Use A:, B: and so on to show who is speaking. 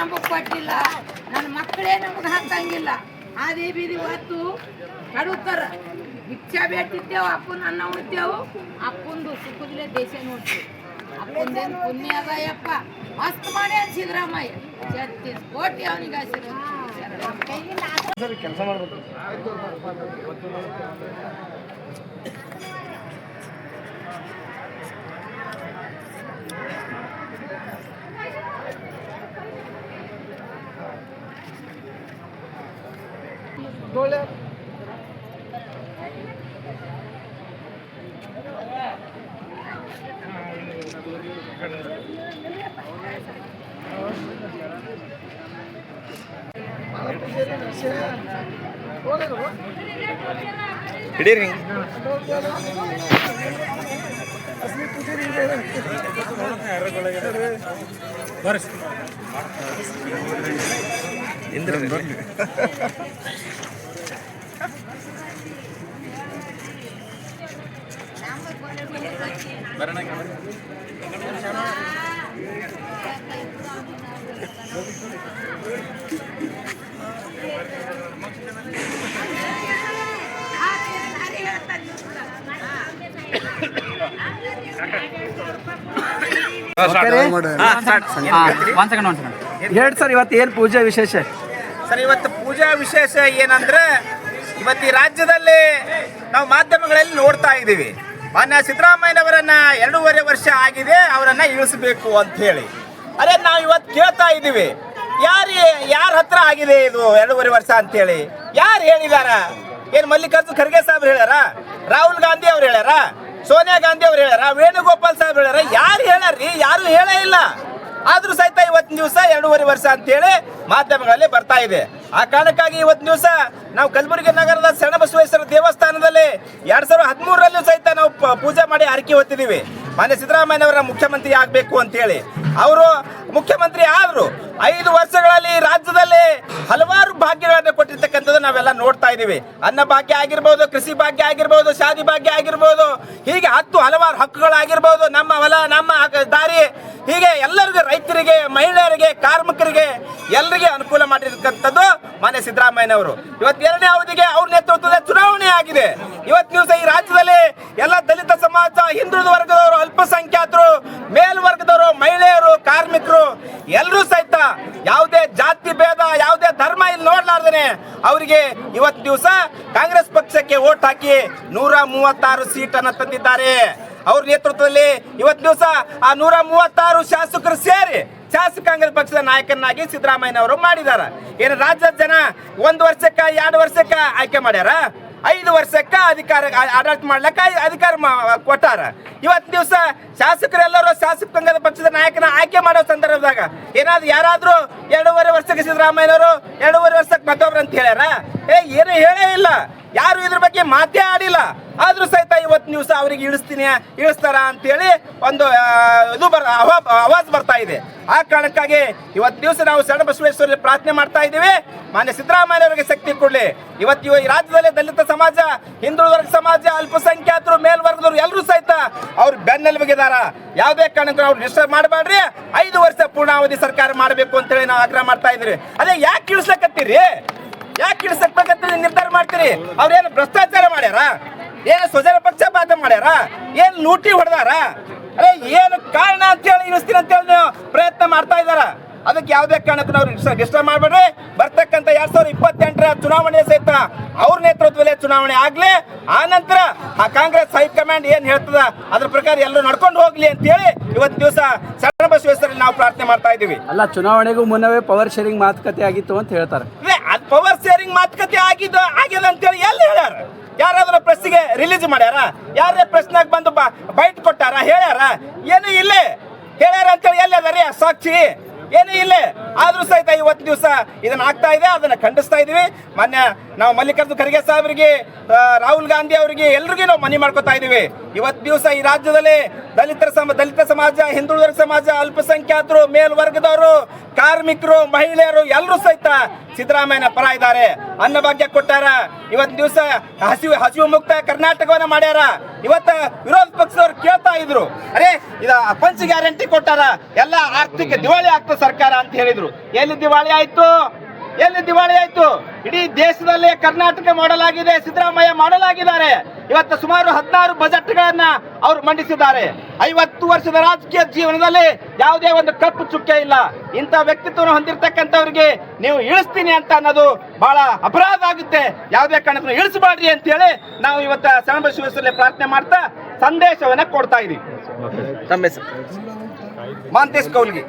A: ನಮಗೆ ಕೊಟ್ಟಿಲ್ಲ, ನನ್ನ ಮಕ್ಕಳೇ ನಮಗೆ ಹಾಕಂಗಿಲ್ಲ. ಆದಿ ಬೀದಿ ಹೊತ್ತು ಕಡುತ್ತರ ಭಿಕ್ಷಾ ಬೇಟಿದ್ದೇವು, ಅಪ್ಪನ ಅನ್ನ ಉಣ್ತೇವು, ಅಪ್ಪಂದು ಸುಖದಲ್ಲೇ ದೇಶ ನೋಡ್ತೀವಿ. ಅಪ್ಪಂದೇನು ಪುಣ್ಯ ಅದ ಯಪ್ಪ, ಮಸ್ತ್ ಮಾಡಿ ಸಿದ್ದರಾಮಯ್ಯ 36 ಕೋಟಿ ಅವನಿಗೆ
B: ಕೆಲಸ ಮಾಡಬೇಕು.
C: ಹಿಡೀರಿ
B: ಹೇಳಿ ಸರ್, ಇವತ್ತು ಏನು ಪೂಜೆ ವಿಶೇಷ?
C: ಸರ್, ಇವತ್ತು ಪೂಜಾ ವಿಶೇಷ ಏನಂದ್ರೆ, ಇವತ್ತು ಈ ರಾಜ್ಯದಲ್ಲಿ ನಾವು ಮಾಧ್ಯಮಗಳಲ್ಲಿ ನೋಡ್ತಾ ಇದ್ದೀವಿ, ಮಾನ್ಯ ಸಿದ್ದರಾಮಯ್ಯನವರನ್ನ 2.5 ವರ್ಷ ಆಗಿದೆ, ಅವರನ್ನ ಇಳಿಸಬೇಕು ಅಂತ ಹೇಳಿ. ಅದೇ ನಾವು ಇವತ್ತು ಕೇಳ್ತಾ ಇದ್ದೀವಿ, ಯಾರ ಹತ್ರ ಆಗಿದೆ ಇದು 2.5 ವರ್ಷ ಅಂತೇಳಿ? ಯಾರು ಹೇಳಿದಾರ? ಏನು ಮಲ್ಲಿಕಾರ್ಜುನ್ ಖರ್ಗೆ ಸಾಹೇಬ್ರು ಹೇಳ್ಯಾರ? ರಾಹುಲ್ ಗಾಂಧಿ ಅವ್ರು ಹೇಳ್ಯಾರ? ಸೋನಿಯಾ ಗಾಂಧಿ ಅವ್ರು ಹೇಳ್ಯಾರ? ವೇಣುಗೋಪಾಲ್ ಸಾಹೇಬ್ ಹೇಳ್ಯಾರ? ಯಾರು ಹೇಳ್ಯಾರ್ರಿ? ಯಾರು ಹೇಳೇ ಇಲ್ಲ. ಆದ್ರೂ ಸಹಿತ ಇವತ್ತಿನ ದಿವಸ 2.5 ವರ್ಷ ಅಂತೇಳಿ ಮಾಧ್ಯಮಗಳಲ್ಲಿ ಬರ್ತಾ ಇದೆ. ಆ ಕಾರಣಕ್ಕಾಗಿ ಇವತ್ತಿನ ದಿವಸ ನಾವು ಕಲಬುರಗಿ ನಗರದ ಶರಣಬಸವೇಶ್ವರ ದೇವಸ್ಥಾನದಲ್ಲಿ 2013ರಲ್ಲೂ ಸಹಿತ ನಾವು ಪೂಜೆ ಮಾಡಿ ಹರಕೆ ಹೊತ್ತಿದ್ದೀವಿ, ಮಾನ್ಯ ಸಿದ್ದರಾಮಯ್ಯನವರ ಮುಖ್ಯಮಂತ್ರಿ ಆಗಬೇಕು ಅಂತೇಳಿ. ಅವರು ಮುಖ್ಯಮಂತ್ರಿ ಆದ್ರು 5 ವರ್ಷಗಳಲ್ಲಿ ರಾಜ್ಯದಲ್ಲಿ ಹಲವಾರು ಭಾಗ್ಯಗಳನ್ನು ಕೊಟ್ಟಿರ್ತಕ್ಕಂಥದ್ದು ನಾವೆಲ್ಲ ನೋಡ್ತಾ ಇದ್ದೀವಿ. ಅನ್ನ ಭಾಗ್ಯ ಆಗಿರ್ಬೋದು, ಕೃಷಿ ಭಾಗ್ಯ ಆಗಿರ್ಬೋದು, ಶಾದಿ ಭಾಗ್ಯ ಆಗಿರ್ಬೋದು, ಹೀಗೆ ಹಲವಾರು ಹಕ್ಕುಗಳಾಗಿರ್ಬೋದು, ನಮ್ಮ ಹೊಲ ನಮ್ಮ ದಾರಿ, ಹೀಗೆ ಎಲ್ಲರಿಗೂ, ರೈತರಿಗೆ, ಮಹಿಳೆಯರಿಗೆ, ಕಾರ್ಮಿಕರಿಗೆ ಎಲ್ಲರಿಗೆ ಅನುಕೂಲ ಮಾಡಿರ್ತಕ್ಕಂಥದ್ದು ಮಾನ್ಯ ಸಿದ್ದರಾಮಯ್ಯನವರು. ಇವತ್ತು 2ನೇ ಅವಧಿಗೆ ಅವ್ರ ನೇತೃತ್ವದ ಚುನಾವಣೆ ಆಗಿದೆ. ಇವತ್ತು ದಿವಸ ಈ ರಾಜ್ಯದಲ್ಲಿ ಎಲ್ಲ ದಲಿತ ಸಮಾಜ, ಹಿಂದುಳಿದ ವರ್ಗದವರು, ಅಲ್ಪಸಂಖ್ಯಾತರು, ಮೇಲ್ವರ್ಗದವರು, ಮಹಿಳೆಯರು, ಕಾರ್ಮಿಕರು ಎಲ್ಲರೂ ಸಹಿತ ಯಾವುದೇ ಜಾತಿ ಭೇದ, ಯಾವುದೇ ಧರ್ಮ ಇಲ್ಲಿ ನೋಡ್ಲಾರ್ದೇನೆ ಅವರಿಗೆ ಇವತ್ತು ದಿವಸ ಕಾಂಗ್ರೆಸ್ ಪಕ್ಷಕ್ಕೆ ವೋಟ್ ಹಾಕಿ 136 ಸೀಟನ್ನು ತಂದಿದ್ದಾರೆ. ಅವ್ರ ನೇತೃತ್ವದಲ್ಲಿ ಇವತ್ತು ದಿವಸ ಆ 136 ಶಾಸಕರು ಸೇರಿ ಶಾಸಕಾಂಗ ಪಕ್ಷದ ನಾಯಕನಾಗಿ ಸಿದ್ದರಾಮಯ್ಯನವರು ಮಾಡಿದ್ದಾರೆ. ಏನು ರಾಜ್ಯದ ಜನ 1 ವರ್ಷಕ್ಕ 2 ವರ್ಷಕ್ಕ ಆಯ್ಕೆ ಮಾಡ್ಯಾರ, 5 ವರ್ಷಕ್ಕ ಅಧಿಕಾರ ಆಡಳಿತ ಮಾಡ್ಲಿಕ್ಕೆ ಅಧಿಕಾರ ಕೊಟ್ಟಾರ. ಇವತ್ತು ದಿವಸ ಶಾಸಕರೆಲ್ಲರೂ ಶಾಸಕಾಂಗದ ಪಕ್ಷದ ನಾಯಕನ ಆಯ್ಕೆ ಮಾಡೋ ಸಂದರ್ಭದಾಗ ಯಾರಾದ್ರೂ 2.5 ವರ್ಷಕ್ಕೆ ಸಿದ್ದರಾಮಯ್ಯನವರು 2.5 ವರ್ಷಕ್ಕೆ ಮತ್ತೊಬ್ರು ಅಂತ ಹೇಳ್ಯಾರ? ಏನು ಹೇಳೇ ಇಲ್ಲ. ಯಾರು ಇದ್ರ ಬಗ್ಗೆ ಮಾತೇ ಆಡಿಲ್ಲ. ಆದ್ರೂ ಸಹಿತ ಇವತ್ತು ದಿವಸ ಅವರಿಗೆ ಇಳಿಸ್ತಾರ ಅಂತೇಳಿ ಒಂದು ಇದು ಆವಾಜ್ ಬರ್ತಾ ಇದೆ. ಆ ಕಾರಣಕ್ಕಾಗಿ ಇವತ್ತು ದಿವಸ ನಾವು ಶರಣಬಸವೇಶ್ವರಲ್ಲಿ ಪ್ರಾರ್ಥನೆ ಮಾಡ್ತಾ ಇದ್ದೀವಿ, ಮಾನ್ಯ ಸಿದ್ದರಾಮಯ್ಯನವರಿಗೆ ಶಕ್ತಿ ಕೊಡ್ಲಿ. ಇವತ್ತು ಈ ರಾಜ್ಯದಲ್ಲಿ ದಲಿತ ಸಮಾಜ, ಹಿಂದುಳಿದ ವರ್ಗ ಸಮಾಜ, ಅಲ್ಪಸಂಖ್ಯಾತರು, ಮೇಲ್ವರ್ಗದವರು ಎಲ್ಲರೂ ಸಹಿತ ಅವ್ರು ಬೆನ್ನೆಲುಬಿಗಿದಾರ. ಯಾವುದೇ ಕಾರಣಕ್ಕೂ ಅವ್ರು ಡಿಸ್ಟರ್ಬ್ ಮಾಡಬೇಡ್ರಿ, 5 ವರ್ಷ ಪೂರ್ಣಾವಧಿ ಸರ್ಕಾರ ಮಾಡಬೇಕು ಅಂತೇಳಿ ನಾವು ಆಗ್ರಹ ಮಾಡ್ತಾ ಇದ್ರಿ. ಅದೇ ಯಾಕೆ ಇಳಿಸ್ಲಕತ್ತೀರಿ? ಯಾಕೆ ಇಳಿಸಬೇಕಂತ ನಿರ್ಧಾರ ಮಾಡ್ತೀರಿ? ಅವ್ರೇನು ಭ್ರಷ್ಟಾಚಾರ ಮಾಡ್ಯಾರ? ಏನು ಸ್ವಜನ ಪಕ್ಷಪಾತ ಮಾಡ್ಯಾರ? ಏನು ಲೂಟಿ ಹೊಡೆದಾರ? ಅದೇ ಏನು ಕಾರಣ ಅಂತೇಳಿ ಇಳಿಸ್ತೀನಿ ಅಂತೇಳಿ ನೀವು ಪ್ರಯತ್ನ ಮಾಡ್ತಾ ಇದ್ದಾರ. ಅದಕ್ಕೆ ಯಾವುದೇ ಕಾರಣಕ್ಕೂ ನಾವು ಡಿಸ್ಟರ್ಬ್ ಮಾಡಬೇಡ್ರಿ. ಬರ್ತಕ್ಕಂಥ 2028ರ ಚುನಾವಣೆ ಸಹಿತ ಅವ್ರ ನೇತೃತ್ವದಲ್ಲೇ ಚುನಾವಣೆ ಆಗ್ಲಿ. ಆ ನಂತರ ಆ ಕಾಂಗ್ರೆಸ್ ಹೈಕಮಾಂಡ್ ಏನ್ ಹೇಳ್ತದ ಅದ್ರ ಪ್ರಕಾರ ಎಲ್ಲರೂ ನಡ್ಕೊಂಡು ಹೋಗ್ಲಿ ಅಂತೇಳಿ ಇವತ್ತು ದಿವಸ ಶರಣಬಸವೇಶ್ವರಲ್ಲಿ ನಾವು ಪ್ರಾರ್ಥನೆ ಮಾಡ್ತಾ ಇದ್ದೀವಿ.
B: ಅಲ್ಲ, ಚುನಾವಣೆಗೂ ಮುನ್ನವೇ ಪವರ್ ಶೇರಿಂಗ್ ಮಾತುಕತೆ ಆಗಿತ್ತು ಅಂತ ಹೇಳ್ತಾರೆ.
C: ಅದು ಪವರ್ ಶೇರಿಂಗ್ ಮಾತುಕತೆ ಆಗ್ಯದ ಅಂತೇಳಿ ಎಲ್ಲಿ ಹೇಳ್ಯಾರ? ಯಾರಾದ್ರೂ ಪ್ರೆಸ್ಗೆ ರಿಲೀಸ್ ಮಾಡ್ಯಾರ? ಯಾರೇ ಪ್ರೆಸ್ನಾಗ ಬಂದು ಬೈಟ್ ಕೊಟ್ಟಾರ? ಹೇಳ್ಯಾರ? ಏನು ಇಲ್ಲೇ ಹೇಳ್ಯಾರ ಅಂತೇಳಿ ಎಲ್ಲಿ ಅದಾರಿ ಸಾಕ್ಷಿ? ಏನೂ ಇಲ್ಲ. ಆದ್ರೂ ಸಹಿತ ಇವತ್ತು ದಿವಸ ಇದನ್ನ ಆಗ್ತಾ ಇದೆ, ಅದನ್ನ ಖಂಡಿಸ್ತಾ ಇದೀವಿ. ಮಾನ್ಯ ನಾವು ಮಲ್ಲಿಕಾರ್ಜುನ್ ಖರ್ಗೆ ಸಾಹೇಬರಿಗೆ, ರಾಹುಲ್ ಗಾಂಧಿ ಅವರಿಗೆ ಎಲ್ರಿಗೂ ನಾವು ಮನವಿ ಮಾಡ್ಕೊತಾ ಇದೀವಿ. ಇವತ್ತು ದಿವಸ ಈ ರಾಜ್ಯದಲ್ಲಿ ದಲಿತ ಸಮಾಜ, ಹಿಂದುಳಿದ ಸಮಾಜ, ಅಲ್ಪಸಂಖ್ಯಾತರು, ಮೇಲ್ವರ್ಗದವರು, ಕಾರ್ಮಿಕರು, ಮಹಿಳೆಯರು ಎಲ್ಲರೂ ಸಹಿತ ಸಿದ್ದರಾಮಯ್ಯನ ಪರ ಇದ್ದಾರೆ. ಅನ್ನಭಾಗ್ಯ ಕೊಟ್ಟಾರ. ಇವತ್ತು ದಿವಸ ಹಸಿವು ಮುಕ್ತ ಕರ್ನಾಟಕವನ್ನ ಮಾಡ್ಯಾರ. ಇವತ್ತ ವಿರೋಧ ಪಕ್ಷದವ್ರು ಕೇಳ್ತಾ ಇದ್ರು, ಅರೆ ಇದ ಪಂಚ ಗ್ಯಾರಂಟಿ ಕೊಟ್ಟಾರ, ಎಲ್ಲ ಆರ್ಥಿಕ ದಿವಾಳಿ ಆಗ್ತದೆ ಸರ್ಕಾರ ಅಂತ ಹೇಳಿದ್ರು. ಎಲ್ಲಿ ದಿವಾಳಿ ಆಯ್ತು? ಇಡೀ ದೇಶದಲ್ಲೇ ಕರ್ನಾಟಕ ಮಾಡಲಾಗಿದೆ, ಸಿದ್ದರಾಮಯ್ಯ ಮಾಡಲಾಗಿದ್ದಾರೆ. ಇವತ್ತು ಸುಮಾರು 16 ಬಜೆಟ್ಗಳನ್ನ ಅವರು ಮಂಡಿಸಿದ್ದಾರೆ. 50 ವರ್ಷದ ರಾಜಕೀಯ ಜೀವನದಲ್ಲಿ ಯಾವುದೇ ಒಂದು ಕಪ್ಪು ಚುಕ್ಕೆ ಇಲ್ಲ. ಇಂಥ ವ್ಯಕ್ತಿತ್ವವನ್ನು ಹೊಂದಿರತಕ್ಕಂಥವ್ರಿಗೆ ನೀವು ಇಳಿಸ್ತೀನಿ ಅಂತ ಅನ್ನೋದು ಬಹಳ ಅಪರಾಧ ಆಗುತ್ತೆ. ಯಾವುದೇ ಕಾರಣಕ್ಕೂ ಇಳಿಸಬಾರ್ರಿ ಅಂತ ಹೇಳಿ ನಾವು ಇವತ್ತು ಶರಣಬಸವೇಶ್ವರಲ್ಲಿ ಪ್ರಾರ್ಥನೆ ಮಾಡ್ತಾ ಸಂದೇಶವನ್ನ ಕೊಡ್ತಾ ಇದೀವಿ. ಮಾಂತೇಶ್ ಕೌಲ್ಗಿ.